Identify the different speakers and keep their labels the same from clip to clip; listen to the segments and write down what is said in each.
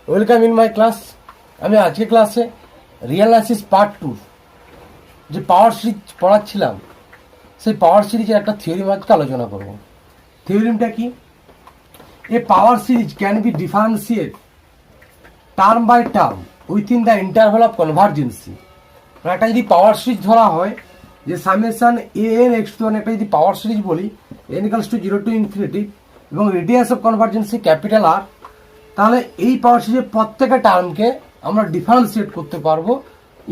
Speaker 1: Welcome in my class. আমি আজকে ক্লাসে রিয়েল অ্যানালাইসিস পার্ট 2 যে পাওয়ার সিরিজ পড়াচ্ছিলাম, সেই পাওয়ার সিরিজের একটা থিওরিম আজকে আলোচনা করব। থিওরিমটা কি? A power series can be differentiate term by term within the interval of convergency. একটা যদি পাওয়ার সিরিজ ধরা হয় যে summation A N X to একটা যদি পাওয়ার সিরিজ বলি N equals to 0 to infinity এবং রেডিয়াস অফ কনভার্জেন্সি ক্যাপিটাল আর, তাহলে এই পাওয়ার সিরিজের প্রত্যেকটা টার্মকে আমরা ডিফারেন্সিয়েট করতে পারবো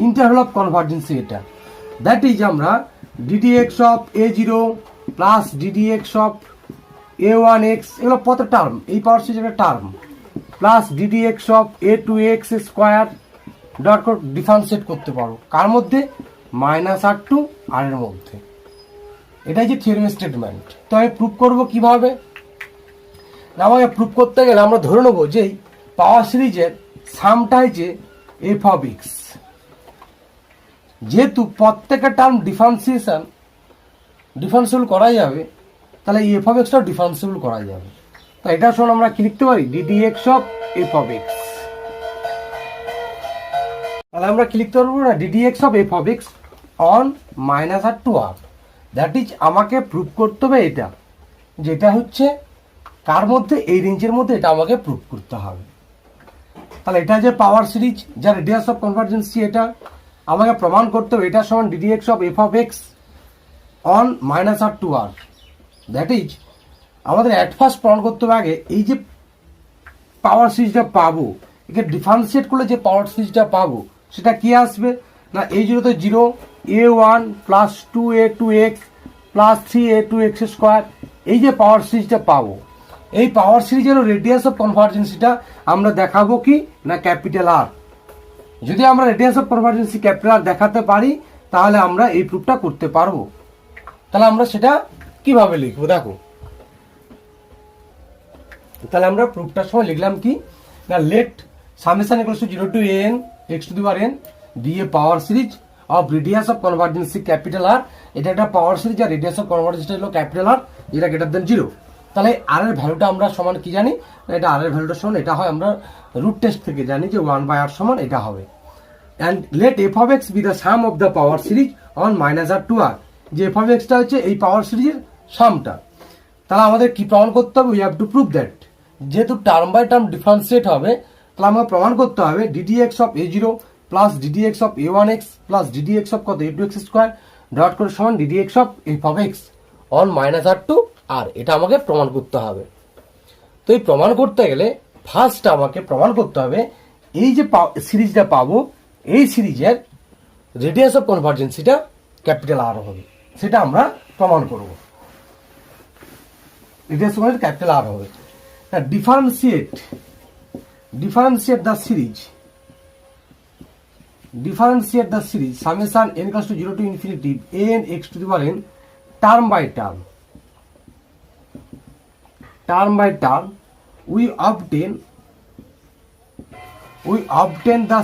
Speaker 1: ইন্টারভ্যাল অফ কনভার্জেন্সি এটা। দ্যাট ইজ আমরা d d x of A zero plus DD x of A one x, এগুলো কত টার্ম, এই পাওয়ার সিরিজের একটা term, plus DD x of a two x square dot করে ডিফারেন্সিয়েট করতে পারবো কার মধ্যে? মাইনাস আর টু আর এর মধ্যে। এটাই যে থিওরিম স্টেটমেন্ট। তো আমি প্রুভ করবো কিভাবে? আমাকে প্রুভ করতে গেলে আমরা ধরে নেবো যে পাওয়ার সিরিজের সামটা হচ্ছে এফ অফ এক্স। যেহেতু প্রত্যেকটা টার্ম ডিফারেন্সিয়েবল করা যাবে, তাহলে এফ অফ এক্সটাও ডিফারেন্সিয়েবল করা যাবে। তো এটা শোন আমরা কি লিখতে পারি? D d x of F of x. তাহলে আমরা কি লিখতে পারবো না? D d x of F of x on minus R to r. That is আমাকে প্রুভ করতে হবে এটা, যেটা হচ্ছে কার মধ্যে? এই রেঞ্জের মধ্যে। এটা আমাকে প্রুভ করতে হবে। তাহলে এটা যে পাওয়ার সিরিজ যা রেডিয়াস অফ কনভার্জেন্সি, এটা আমাকে প্রমাণ করতে হবে এটা সমান DD x of F of x on minus R to r. That is আমাদের অ্যাট ফার্স্ট প্রমাণ করতে হবে আগে এই যে পাওয়ার সিরিজটা পাবো, একে ডিফারেন্সিয়েট করলে যে পাওয়ার সিরিজটা পাবো সেটা কি আসবে না? এই জিরোতে জিরো, এ ওয়ান প্লাস টু এ টু এক্স প্লাস থ্রি এ টু এক্স স্কোয়ার, এই যে পাওয়ার সিরিজটা পাবো, এই পাওয়ার সিরিজের রেডিয়াস অফ কনভার্জেন্সিটা আমরা দেখাবো কি না? Capital r. যদি আমরা রেডিয়াস অফ কনভার্জেন্সি ক্যাপিটাল আর দেখাতে পারি তাহলে আমরা এই প্রুফটা করতে পারবো। তাহলে আমরা সেটা কিভাবে লিখবো দেখো। তাহলে আমরা প্রুফটার সময় লিখলাম কি না? Let summation equals to 0 to N X to the power N দিয়ে power series of radius of কনভার্জেন্সি capital R. এটা একটা পাওয়ার সিরিজ আর রেডিয়াস অফ কনভার্জেন্সি হলো ক্যাপিটাল আর, এটা গ্রেটার দেন 0। তাহলে আর এর ভ্যালুটা আমরা সমান কি জানি? এটা আর এর ভ্যালুটা সমান এটা হয়, আমরা রুট টেস্ট থেকে জানি যে 1 বাই আর সমান এটা হবে। And let F of X be the sum of the power series on minus R to R. যে এফ অফ এক্সটা হচ্ছে এই পাওয়ার সিরিজের সামটা। তাহলে আমাদের কি প্রমাণ করতে হবে? We have to prove that যেহেতু টার্ম বাই টার্ম ডিফারেন্সিয়েট হবে, তাহলে আমাকে প্রমাণ করতে হবে DD x of A zero plus DD x of A one X plus DD x of কত? A two x square dot করে সমান DD x of F of x on minus R to R. এটা আমাকে প্রমাণ করতে হবে। তো এই প্রমাণ করতে গেলে ফার্স্ট আমাকে প্রমাণ করতে হবে এই যে সিরিজটা পাবো, এই সিরিজের রেডিয়াস অফ কনভার্জেন্সিটা ক্যাপিটাল আর হবে, সেটা আমরা প্রমাণ করব। রেডিয়াস অফ ক্যাপিটাল আর হবে। Differentiate the series summation n equals to 0 to infinity n x to the power n term by term we obtain the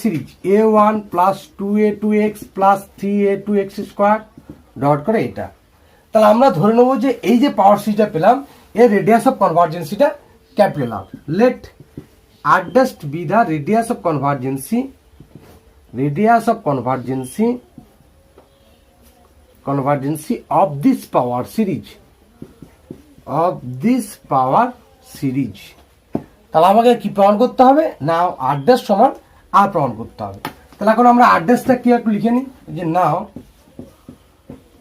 Speaker 1: series a1 plus 2a2x plus 3a2x square dot করে এটা। তাহলে আমরা ধরে নেবো যে এই যে পাওয়ার সিরিজটা পেলাম এর রেডিয়াস অফ কনভার্জেন্সিটা capital R. Let R just be the radius of convergency of this power series তাহলে আমাকে কি প্রমাণ করতে হবে না? আর ড্যাশ সমান আর প্রমাণ করতে হবে। তাহলে এখন আমরা আর ড্যাশটা কি একটু লিখে নিই যে নাও,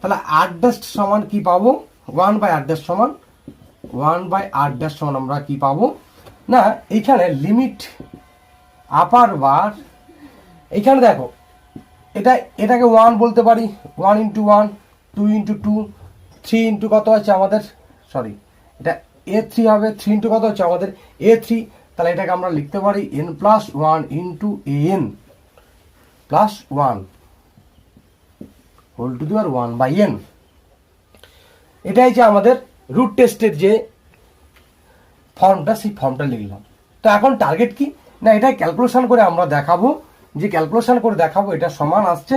Speaker 1: তাহলে আর ড্যাশ সমান কি পাবো? 1 বাই আর ড্যাশ সমান আমরা কি পাবো না? এইখানে লিমিট আপার বার, এইখানে দেখো এটাকে 1 বলতে পারি, 1 ইন্টু 1, 2 ইন্টু 2, 3 ইন্টু কত আছে আমাদের? সরি, এটা a3 হবে। 3 ইন্টু কত হচ্ছে আমাদের? a3। তাহলে এটাকে আমরা লিখতে পারি n plus 1 into an plus 1 whole to the power 1 by n। এটাই যে আমাদের রুট টেস্টের যে ফর্মটা, সেই ফর্মটা লিখলাম। তো এখন টার্গেট কি না? এটা ক্যালকুলেশন করে আমরা দেখাবো, এটা সমান আসছে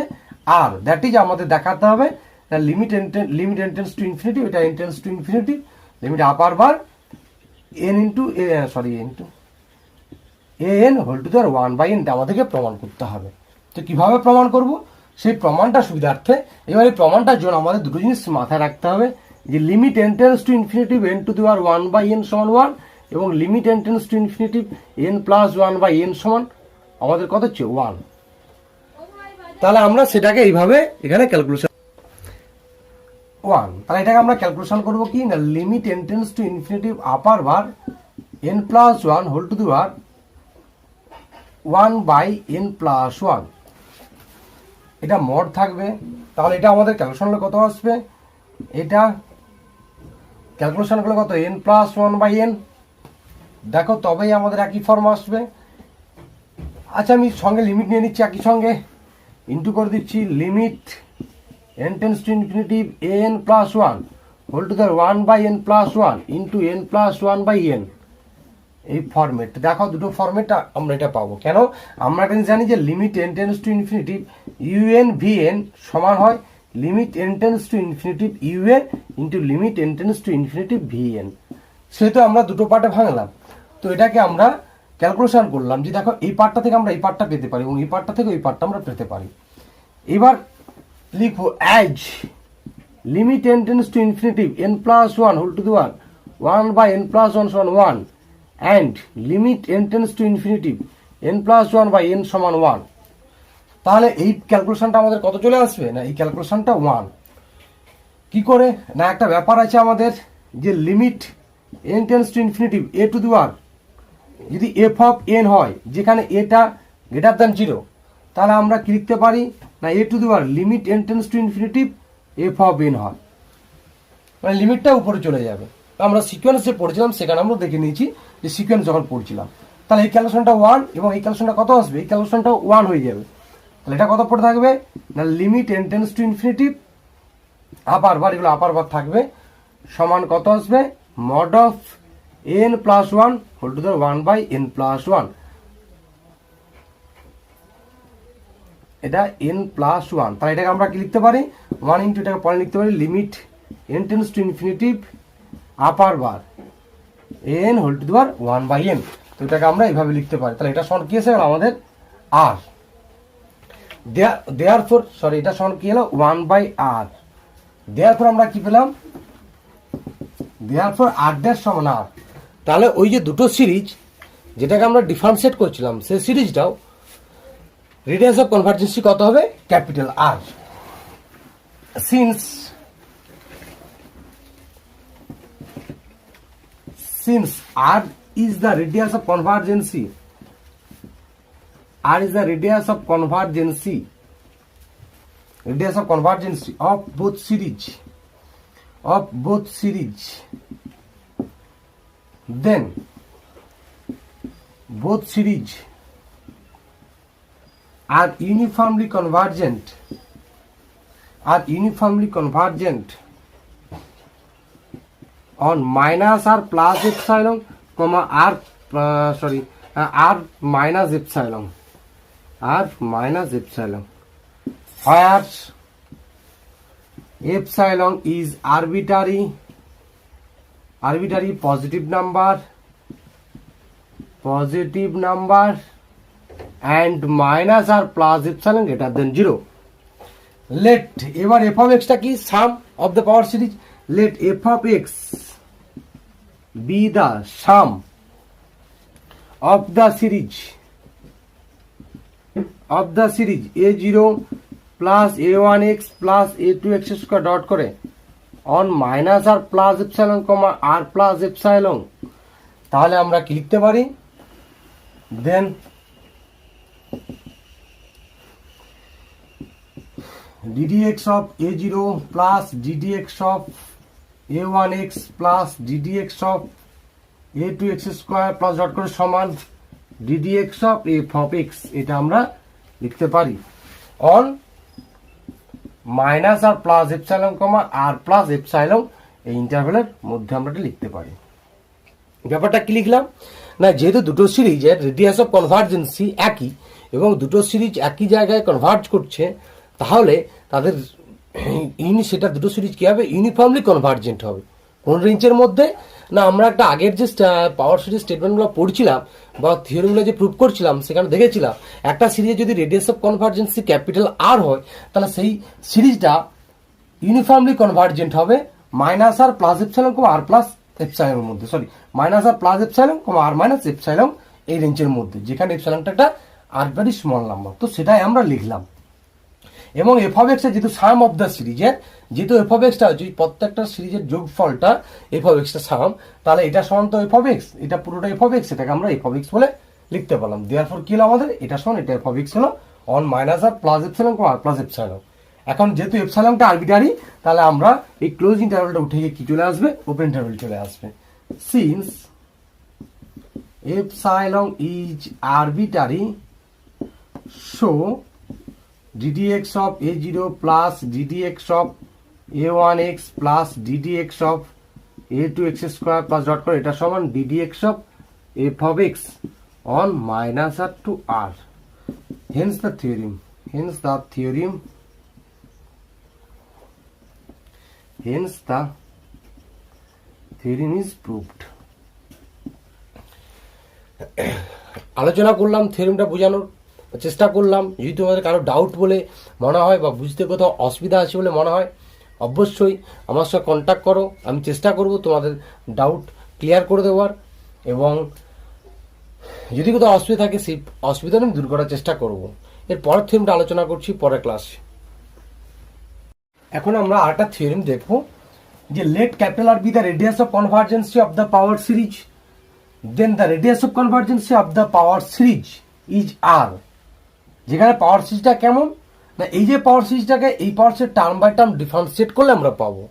Speaker 1: আর। দ্যাট ইজ আমাদের দেখাতে হবে লিমিট এন্টেন্স টু ইনফিনিটি, এটা n tends to infinity, limit upper bar N into N whole to দেওয়ার 1/n আমাদেরকে প্রমাণ করতে হবে। তো কিভাবে প্রমাণ করব, সেই প্রমাণটা সুবিধার্থে এবার এই প্রমাণটার জন্য আমাদের দুটো জিনিস মাথায় রাখতে হবে, যে limit n tends to infinity N to দেওয়ার 1/n সমান 1 এবং limit n tends to infinity n plus 1/n সমান আমাদের কত হচ্ছে 1। তাহলে আমরা সেটাকে এইভাবে এখানে ক্যালকুলেশন 1, তাহলে এটাকে আমরা ক্যালকুলেশন করবো কি না, limit n tends to infinity upper bar n plus 1 whole to দেওয়ার 1/n প্লাস 1, এটা মড থাকবে। তাহলে এটা আমাদের ক্যালকুলেশন হলে কত আসবে, এটা ক্যালকুলেশন করলে কত n প্লাস 1/n, দেখো তবেই আমাদের একই ফর্ম আসবে। আচ্ছা আমি সঙ্গে লিমিট নিয়ে নিচ্ছি, একই সঙ্গে ইন্টু করে দিচ্ছি limit n tends to infinity n plus 1 whole to দেওয়ার 1/n plus 1 into n plus 1/n, এই ফরম্যাট দেখো, দুটো ফরম্যাট আমরা এটা পাবো। কেন, আমরা কিন্তু জানি যে limit n tends to infinity un vn সমান হয় limit n tends to infinity un into limit n tends to infinity vn, সেহেতু আমরা দুটো পার্টে ভাঙলাম। তো এটাকে আমরা ক্যালকুলেশন করলাম যে দেখো এই পার্টটা থেকে আমরা এই পার্টটা পেতে পারি এবং এই পার্টটা থেকে ওই পার্টটা আমরা পেতে পারি। এবার লিখবো as limit n tends to infinity n plus 1 whole to দেওয়ার 1/n প্লাস 1 সমান 1 and limit n tends to infinity n plus 1/n সমান 1। তাহলে এই ক্যালকুলেশনটা আমাদের কত চলে আসবে না, এই ক্যালকুলেশনটা 1। কি করে না, একটা ব্যাপার আছে আমাদের যে limit n tends to infinity a to দেওয়ার যদি f অফ n হয়, যেখানে এটা গ্রেটার দ্যান 0, তাহলে আমরা কি লিখতে পারি না a টু দেওয়ার limit n tends to infinity f of n হয়, মানে লিমিটটা উপরে চলে যাবে। আমরা সিকোয়েন্সে পড়ছিলাম সেখানে আমরা দেখে নিয়েছি যে সিকোয়েন্স যখন পড়ছিলাম, তাহলে এই ক্যালকুলেশনটা 1 এবং এই ক্যালকুলেশনটা কত আসবে, এই ক্যালকুলেশনটা 1 হয়ে যাবে। তাহলে এটা কত পড়ে থাকবে না limit n tends to infinity upper bar, এগুলো আপার বার থাকবে, সমান কত আসবে mod of n plus 1 whole to দেওয়ার 1/n প্লাস 1, এটা n প্লাস 1। তাহলে এটাকে আমরা কি লিখতে পারি 1 ইন্টু এটাকে পরে লিখতে পারি limit n tends to infinity upper bar n whole to দেওয়ার 1/n। তো এটাকে আমরা এইভাবে লিখতে পারি। তাহলে এটা সমান কি এসে গেল আমাদের r, দেয়ারফর সরি এটা সমান কি হলো 1/r, দেয়ারফর আমরা কি পেলাম, দেয়ারফর r ড্যাশ সমান r। তাহলে ওই যে দুটো সিরিজ যেটাকে আমরা ডিফারেন্সিয়েট করছিলাম সেই সিরিজটাও রেডিয়াস অফ কনভার্জেন্সি কত হবে capital R, since R is the radius of convergency, R is the radius of convergency of both series, then both series are uniformly convergent on minus r plus epsilon, r minus epsilon, where epsilon is arbitrary positive number and minus r plus epsilon greater than 0. Let এবার f of x টা কি sum of the power series, let f of x be the sum of the series a0 plus a1x plus a2x square dot করে on minus r plus epsilon r plus epsilon। তাহলে আমরা কি লিখতে পারি, then ddx of a0 plus ddx of a1x plus ddx of a2x square plus dot করে সমান ddx of f of x, এটা আমরা লিখতে পারি on minus r plus epsilon r plus epsilon, এই ইন্টারভ্যালের মধ্যে আমরা এটা লিখতে পারি। ব্যাপারটা কি লিখলাম না, যেহেতু দুটো সিরিজের রেডিয়াস অফ কনভার্জেন্সি একই এবং দুটো সিরিজ একই জায়গায় কনভার্জ করছে, তাহলে তাদের সেটা দুটো সিরিজ কি হবে, ইউনিফর্মলি কনভার্জেন্ট হবে। কোন রেঞ্জের মধ্যে না, আমরা একটা আগের যে পাওয়ার সিরিজ স্টেটমেন্টগুলো পড়ছিলাম বা থিওরিগুলো যে প্রুভ করছিলাম, সেখানে দেখেছিলাম একটা সিরিজে যদি রেডিয়াস অফ কনভার্জেন্সি ক্যাপিটাল আর হয়, তাহলে সেই সিরিজটা ইউনিফর্মলি কনভার্জেন্ট হবে মাইনাস আর প্লাস এপসাইলন কমা আর প্লাস এপসাইলনের মধ্যে, সরি মাইনাস আর প্লাস এপসাইলন কমা আর মাইনাস এপসাইলন এই রেঞ্জের মধ্যে, যেখানে এপসাইলনটা একটা আরবিট্রারি স্মল নাম্বার। তো সেটাই আমরা লিখলাম। এবং এফ অফ এক্স এর যেহেতু সাম অফ দ্য সিরিজের, যেহেতু এফ অফ এক্সটা যদি প্রত্যেকটা সিরিজের যোগফলটা এফ অফ এক্সটা সাম, তাহলে এটা সমান তো এফ অফ এক্স, এটা পুরোটা এফ অফ এক্স, এটাকে আমরা এফ অফ এক্স বলে লিখতে পারলাম। দেয়ারফর কি হলো আমাদের, এটা সমান এটা এফ অফ এক্স হলো on minus R plus epsilon R plus epsilon. এখন যেহেতু এপসাইলনটা আরবিট্রারি, তাহলে আমরা এই ক্লোজ ইন্টারভ্যালটা উঠে গিয়ে কি চলে আসবে, ওপেন ইন্টারভ্যাল চলে আসবে। Since epsilon is arbitrary, so ddx of a0 plus ddx of a1x plus ddx of a2x square plus dot করে এটা সমান ddx of f of x on minus r to r. Hence the theorem. Hence the theorem is proved. আলোচনা করলাম, থিওরিমটা বোঝানোর চেষ্টা করলাম। যদি তোমাদের কারো ডাউট বলে মনে হয় বা বুঝতে কোথাও অসুবিধা আছে বলে মনে হয়, অবশ্যই আমার সঙ্গে কন্ট্যাক্ট করো। আমি চেষ্টা করব তোমাদের ডাউট ক্লিয়ার করে দেওয়ার, এবং যদি কোথাও অসুবিধা থাকে সেই অসুবিধা আমি দূর করার চেষ্টা করব। এর পরের থিওরিমটা আলোচনা করছি পরের ক্লাসে। এখন আমরা আরেকটা থিওরিম দেখব, যে let capital R be the radius of convergency of the power series, then the radius of convergency of the power series is R. যেখানে পাওয়ার সিরিজটা কেমন না, এই যে পাওয়ার সিরিজটাকে এই power series term by term differentiate করলে আমরা পাবো।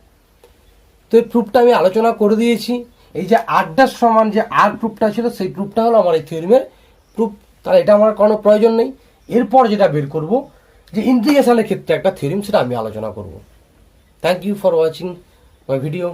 Speaker 1: তো এই প্রুফটা আমি আলোচনা করে দিয়েছি। এই যে আরটার সমান যে আর প্রুফটা ছিল, সেই প্রুফটা হলো আমার এই থিওরিমের প্রুফ। তাহলে এটা আমার কোনো প্রয়োজন নেই। এরপর যেটা বের করব, যে ইন্টিগ্রেশনের ক্ষেত্রে একটা থিওরিম, সেটা আমি আলোচনা করব। Thank you for watching my video.